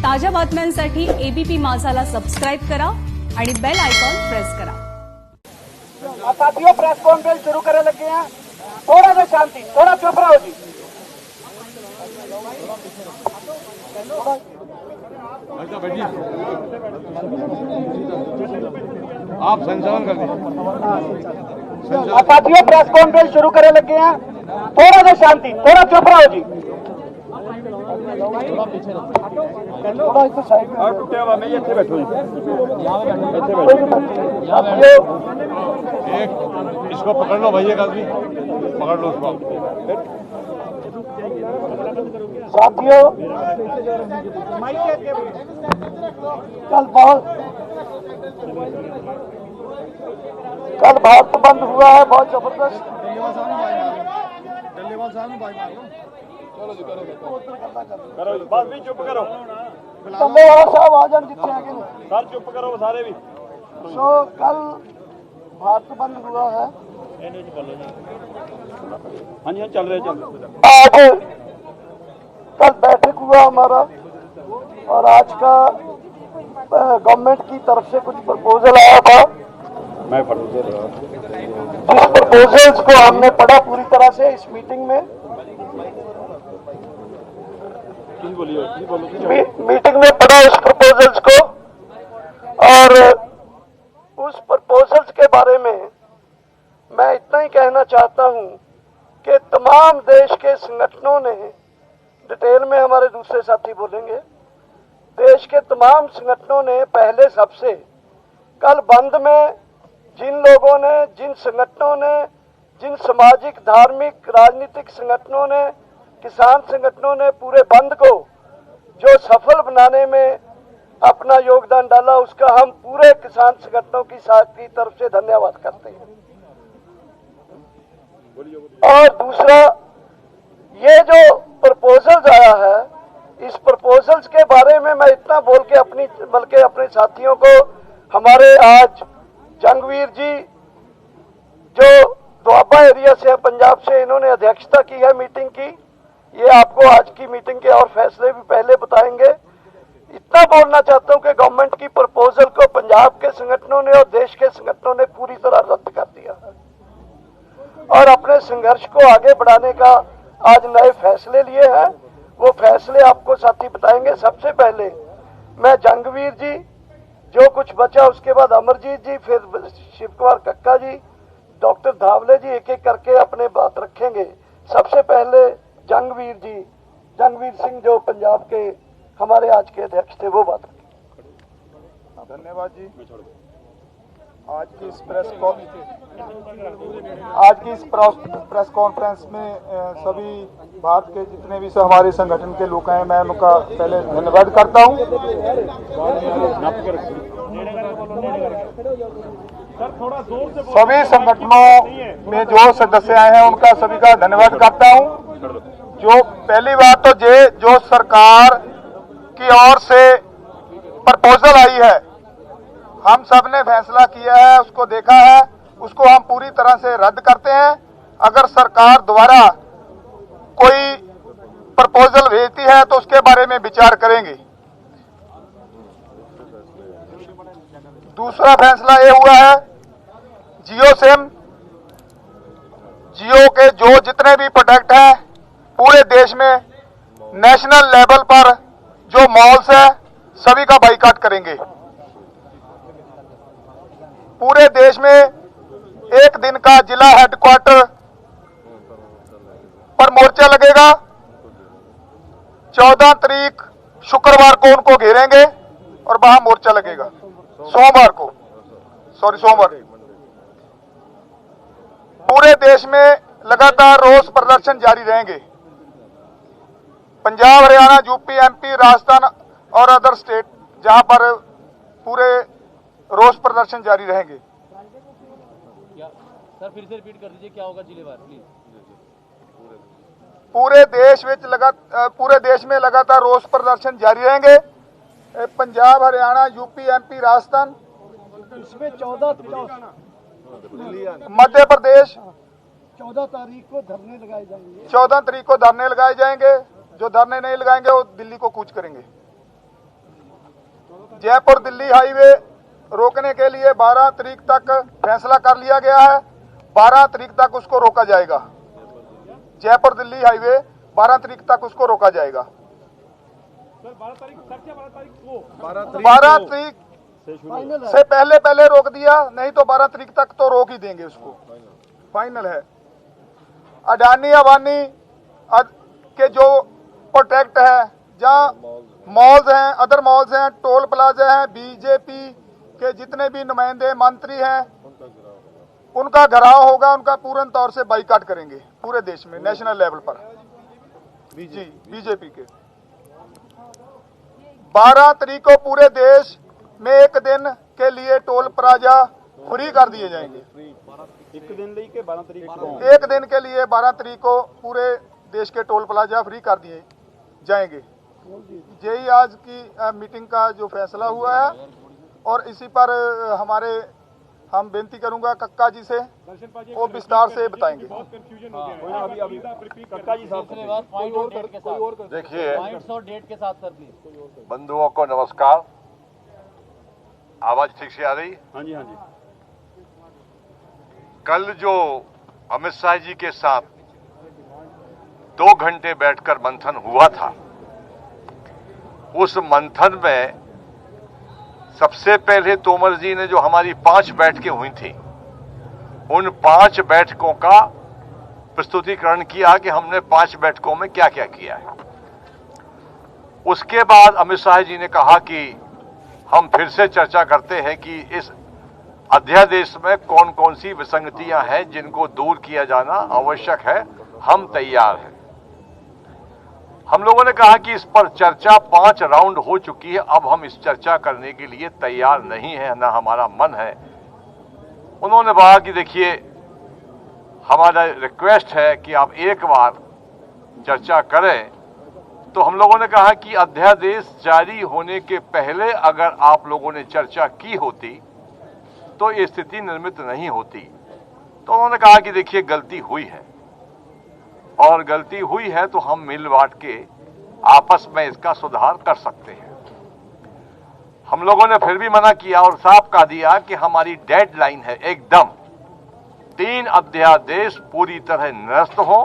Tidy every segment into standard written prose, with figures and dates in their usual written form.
ताज्या बातम्यांसाठी ABP माझाला subscribe करा आणि बेल आयकॉन प्रेस करा। साथियों, प्रेस कॉन्फ्रेंस शुरू करने लगे हैं। थोड़ा सा शांति, थोड़ा चुप रहो जी। आप संचालन कर दीजिए। साथियों, प्रेस कॉन्फ्रेंस शुरू करने लगे हैं। थोड़ा सा शांति, थोड़ा चुप रहो जी। एक इसको पकड़ लो भैया, का भी पकड़ लो उसको। साथियों, कल भारत बंद हुआ है, बहुत जबरदस्त। करो बस भी चुप करो टल्लेवाला साहब आ जान जितने आगे ने। सर, चुप करो सारे भी। सो कल भारत बंद हुआ है। हाँ जी, चल रहे आज कल बैठक हुआ हमारा, और आज का गवर्नमेंट की तरफ से कुछ प्रपोजल आया था। मैं जिस प्रपोजल्स को हमने पढ़ा पूरी तरह से इस मीटिंग में, मीटिंग में पढ़ा उस प्रपोजल्स को, और उस प्रपोजल्स के बारे में मैं इतना ही कहना चाहता हूं कि तमाम देश के संगठनों ने, डिटेल में हमारे दूसरे साथी बोलेंगे, देश के तमाम संगठनों ने पहले सबसे कल बंद में जिन लोगों ने, जिन संगठनों ने, जिन सामाजिक, धार्मिक, राजनीतिक संगठनों ने, किसान संगठनों ने पूरे बंद को जो सफल बनाने में अपना योगदान डाला, उसका हम पूरे किसान संगठनों की तरफ से धन्यवाद करते हैं। और दूसरा, ये जो प्रपोजल्स आया है, इस प्रपोजल्स के बारे में मैं इतना बोल के बल्कि अपने साथियों को, हमारे आज जंगवीर जी जो दुआबा एरिया से है, पंजाब से, इन्होंने अध्यक्षता की है मीटिंग की। ये आपको आज की मीटिंग के और फैसले भी पहले बताएंगे। इतना बोलना चाहता हूं कि गवर्नमेंट की प्रपोजल को पंजाब के संगठनों ने और देश के संगठनों ने पूरी तरह रद्द कर दिया है, और अपने संघर्ष को आगे बढ़ाने का आज नए फैसले लिए हैं। वो फैसले आपको साथी बताएंगे। सबसे पहले मैं जंगवीर जी, जो कुछ बचा उसके बाद अमरजीत जी, फिर शिव कुमार कक्का जी, डॉक्टर धावले जी, एक एक करके अपने बात रखेंगे। सबसे पहले जंगवीर जी, जंगवीर सिंह जो पंजाब के हमारे आज के अध्यक्ष थे, वो बात रखेंगे। धन्यवाद जी। आज की इस प्रेस कॉन्फ्रेंस में सभी भारत के जितने भी हमारे संगठन के लोग हैं, मैं उनका पहले धन्यवाद करता हूं। सभी संगठनों में जो सदस्य आए हैं उनका सभी का धन्यवाद करता हूं। जो पहली बात तो जो सरकार की ओर से प्रपोजल आई है, हम सब ने फैसला किया है, उसको देखा है, उसको हम पूरी तरह से रद्द करते हैं। अगर सरकार द्वारा कोई प्रपोजल भेजती है तो उसके बारे में विचार करेंगे। दूसरा फैसला ये हुआ है, जियो सिम, जियो के जो जितने भी प्रोडक्ट हैं पूरे देश में नेशनल लेवल पर जो मॉल्स है सभी का बाइकाट करेंगे। पूरे देश में एक दिन का जिला हेडक्वार्टर पर मोर्चा लगेगा। 14 तारीख शुक्रवार को उनको घेरेंगे और वहां मोर्चा लगेगा। सोमवार। पूरे देश में लगातार रोष प्रदर्शन जारी रहेंगे। पंजाब, हरियाणा, यूपी, एमपी, राजस्थान और अदर स्टेट, जहां पर पूरे रोष प्रदर्शन जारी रहेंगे। सर फिर से रिपीट कर दीजिए, क्या होगा जिलेवार प्लीज। पूरे देश में लगातार रोष प्रदर्शन जारी रहेंगे। पंजाब, हरियाणा, यूपी, एमपी, राजस्थान, इसमें 14 मध्य प्रदेश 14 तारीख को धरने लगाए जाएंगे। 14 तारीख को धरने लगाए जाएंगे। जो धरने नहीं लगाएंगे वो दिल्ली को कूच करेंगे। जयपुर दिल्ली हाईवे रोकने के लिए 12 तारीख तक फैसला कर लिया गया है। 12 तारीख तक उसको रोका जाएगा। जयपुर दिल्ली हाईवे 12 तारीख तक उसको रोका जाएगा। 12 तारीख से पहले रोक दिया, नहीं तो 12 तारीख तक तो रोक ही देंगे उसको, फाइनल है। अडानी अबानी के जो प्रोटेक्ट है, जहाँ मॉल्स हैं, अदर मॉल्स हैं, टोल प्लाजा हैं, बीजेपी के जितने भी नुमाइंदे मंत्री हैं, उनका घेराव होगा, उनका पूर्ण तौर से बाइकाट करेंगे पूरे देश में, नेशनल लेवल पर। जी, बीजेपी के 12 तारीख को पूरे देश में एक दिन के लिए टोल प्लाजा फ्री कर दिए जाएंगे। एक दिन के लिए 12 तारीख को पूरे देश के टोल प्लाजा फ्री कर दिए जाएंगे। यही आज की मीटिंग का जो फैसला हुआ है, और इसी पर हम बेनती करूंगा कक्का जी से, वो विस्तार से बताएंगे। देखिए डेट के साथ सर प्लीज। बंधुओं को नमस्कार। आवाज ठीक से आ रही? हाँ जी, हाँ जी। कल जो अमित शाह जी के साथ 2 घंटे बैठकर मंथन हुआ था, उस मंथन में सबसे पहले तोमर जी ने जो हमारी 5 बैठकें हुई थी, उन 5 बैठकों का प्रस्तुतिकरण किया कि हमने 5 बैठकों में क्या क्या किया है। उसके बाद अमित शाह जी ने कहा कि हम फिर से चर्चा करते हैं कि इस अध्यादेश में कौन कौन सी विसंगतियां हैं जिनको दूर किया जाना आवश्यक है, हम तैयार हैं। हम लोगों ने कहा कि इस पर चर्चा 5 राउंड हो चुकी है, अब हम इस चर्चा करने के लिए तैयार नहीं है, ना हमारा मन है। उन्होंने कहा कि देखिए, हमारा रिक्वेस्ट है कि आप एक बार चर्चा करें। तो हम लोगों ने कहा कि अध्यादेश जारी होने के पहले अगर आप लोगों ने चर्चा की होती तो ये स्थिति निर्मित नहीं होती। तो उन्होंने कहा कि देखिए, गलती हुई है, और गलती हुई है तो हम मिल बांट के आपस में इसका सुधार कर सकते हैं। हम लोगों ने फिर भी मना किया और साफ कह दिया कि हमारी डेडलाइन है एकदम 3 अध्यादेश पूरी तरह निरस्त हो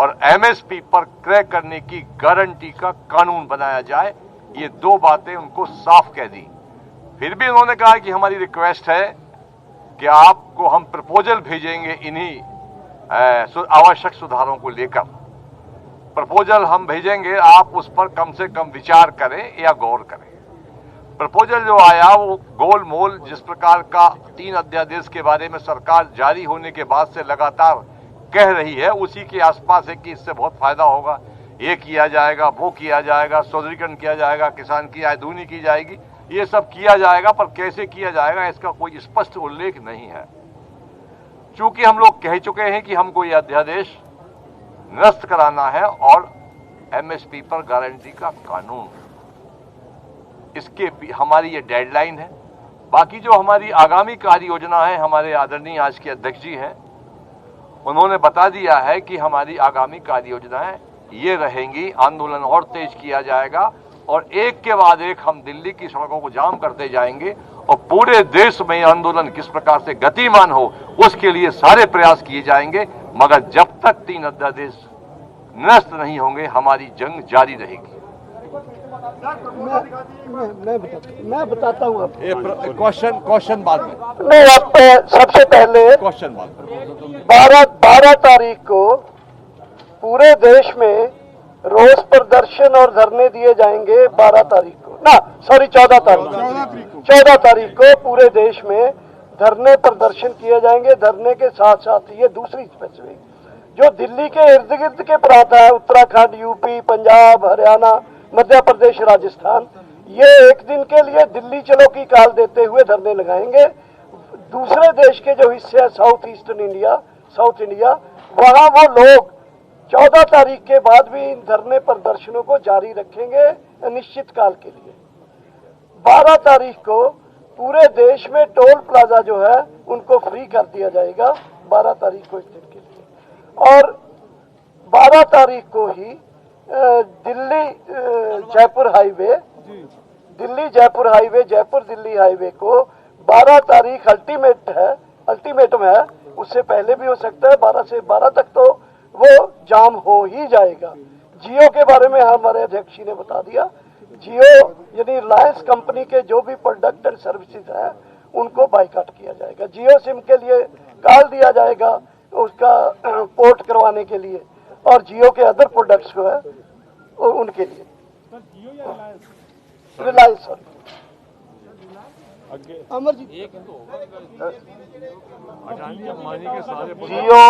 और एमएसपी पर क्रय करने की गारंटी का कानून बनाया जाए। ये 2 बातें उनको साफ कह दी। फिर भी उन्होंने कहा कि हमारी रिक्वेस्ट है कि आपको हम प्रपोजल भेजेंगे इन्हीं आवश्यक सुधारों को लेकर। प्रपोजल हम भेजेंगे, आप उस पर कम से कम विचार करें या गौर करें। प्रपोजल जो आया वो गोलमोल जिस प्रकार का 3 अध्यादेश के बारे में सरकार जारी होने के बाद से लगातार कह रही है, उसी के आसपास है कि इससे बहुत फायदा होगा, ये किया जाएगा, वो किया जाएगा, सुदृढ़ीकरण किया जाएगा, किसान की आय दूनी की जाएगी, ये सब किया जाएगा, पर कैसे किया जाएगा इसका कोई स्पष्ट उल्लेख नहीं है। चूंकि हम लोग कह चुके हैं कि हमको यह अध्यादेश निरस्त कराना है और एमएसपी पर गारंटी का कानून, इसके हमारी ये डेडलाइन है। बाकी जो हमारी आगामी कार्य योजना है, हमारे आदरणीय आज के अध्यक्ष जी हैं, उन्होंने बता दिया है कि हमारी आगामी कार्य योजनाएं ये रहेंगी। आंदोलन और तेज किया जाएगा और एक के बाद एक हम दिल्ली की सड़कों को जाम करते जाएंगे और पूरे देश में आंदोलन किस प्रकार से गतिमान हो उसके लिए सारे प्रयास किए जाएंगे। मगर जब तक 3 अध्यादेश निरस्त नहीं होंगे, हमारी जंग जारी रहेगी। मैं बताता हूँ आपको। क्वेश्चन बाद में। नहीं, आप सबसे पहले क्वेश्चन बाद में। 12 तारीख को पूरे देश में रोष प्रदर्शन और धरने दिए जाएंगे। 12 तारीख को ना, सॉरी 14 तारीख को पूरे देश में धरने प्रदर्शन किए जाएंगे। धरने के साथ साथ ये दूसरी स्पेसिफिक जो दिल्ली के इर्द गिर्द के प्रांत है, उत्तराखंड, यूपी, पंजाब, हरियाणा, मध्य प्रदेश, राजस्थान, ये एक दिन के लिए दिल्ली चलो की काल देते हुए धरने लगाएंगे। दूसरे देश के जो हिस्से हैं साउथ इंडिया, वहां वो लोग 14 तारीख के बाद भी इन धरने प्रदर्शनों को जारी रखेंगे अनिश्चित काल के लिए। 12 तारीख को पूरे देश में टोल प्लाजा जो है उनको फ्री कर दिया जाएगा, 12 तारीख को इस दिन के लिए। और 12 तारीख को ही Delhi Jaipur highway Delhi Jaipur highway, Jaipur Delhi highway को 12 तारीख अल्टीमेटम है, उससे पहले भी हो सकता है। 12 से 12 तक तो वो जाम हो ही जाएगा। जियो के बारे में हमारे अध्यक्ष जी ने बता दिया। जियो यानी रिलायंस कंपनी के जो भी प्रोडक्ट एंड सर्विसेज हैं उनको बाइकाट किया जाएगा। जियो सिम के लिए कॉल दिया जाएगा उसका पोर्ट करवाने के लिए, और जियो के अदर प्रोडक्ट्स को है उनके लिए। रिलायंस अमरजीत जियो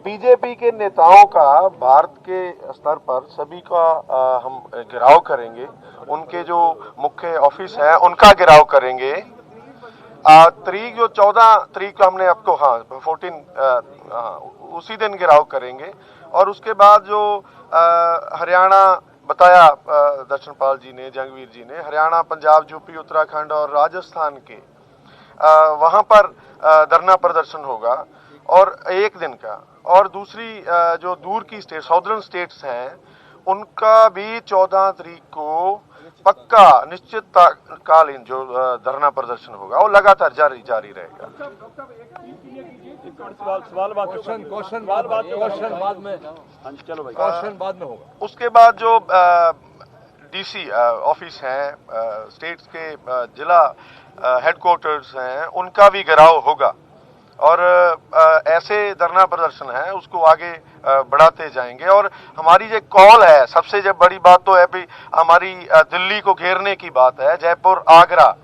बीजेपी के नेताओं का भारत के स्तर पर सभी का हम घेराव करेंगे। उनके जो मुख्य ऑफिस है उनका घेराव करेंगे। तारीख जो 14 तारीख को हमने आपको 14 उसी दिन घेराव करेंगे। और उसके बाद जो हरियाणा बताया दर्शनपाल जी ने, जंगवीर जी ने, हरियाणा, पंजाब, यूपी, उत्तराखंड और राजस्थान के वहां पर धरना प्रदर्शन होगा और एक दिन का। और दूसरी जो दूर की स्टेट, साउदर्न स्टेट्स हैं, उनका भी 14 तारीख को पक्का निश्चित कालीन जो धरना प्रदर्शन होगा वो लगातार जारी रहेगा। क्वेश्चन बाद में होगा। उसके बाद जो डीसी ऑफिस हैं, स्टेट्स के जिला हेडक्वार्टर्स हैं, उनका भी घेराव होगा। और ऐसे धरना प्रदर्शन है उसको आगे बढ़ाते जाएंगे। और हमारी जो कॉल है, सबसे जब बड़ी बात तो है भी हमारी दिल्ली को घेरने की बात है, जयपुर, आगरा,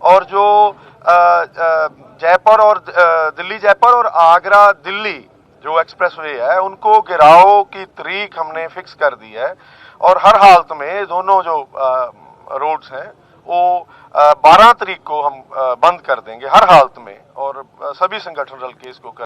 और जो जयपुर और जयपुर और आगरा दिल्ली जो एक्सप्रेसवे है उनको घेराव की तारीख हमने फिक्स कर दी है। और हर हालत में दोनों जो रोड्स हैं वो 12 तारीख को हम बंद कर देंगे हर हालत में, और सभी संगठन रल के इसको कर